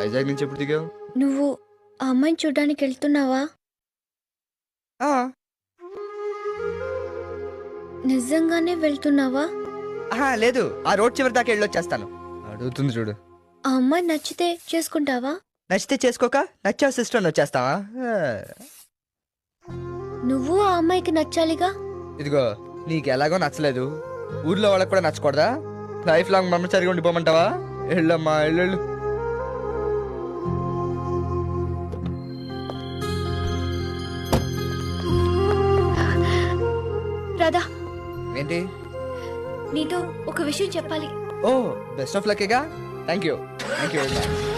వైజాగ్ నుంచి ఎప్పుడు దిగావు? నువ్వు ఆ అమ్మాయిని చూడ్డానికి వెళ్తున్నావా? ఆ, నిజంగానే వెళ్తున్నావా? ఆహా, లేదు, ఆ రోడ్ చివరి దాకా వెళ్ళొచ్చేస్తాను. అడుగుతుంది చూడు. ఆ అమ్మాయి నచ్చితే చేసుకుంటావా? నచ్చితే చేసుకోక, నచ్చావు సిస్టర్ అని వచ్చేస్తావా? నువ్వు ఆ అమ్మాయికి నచ్చాలిగా. ఇదిగో, నీకు ఎలాగో నచ్చలేదు, ఊర్లో వాళ్ళకి కూడా నచ్చకూడదా? లైఫ్ లాంగ్ బ్రహ్మచారిగా ఉండిపోమంటావా? వెళ్ళమ్మా, వెళ్ళు. రాధా, ఏంటి? నీతో ఒక విషయం చెప్పాలి. ఓ, బెస్ట్ ఆఫ్ లక్కేగా. Thank you very much.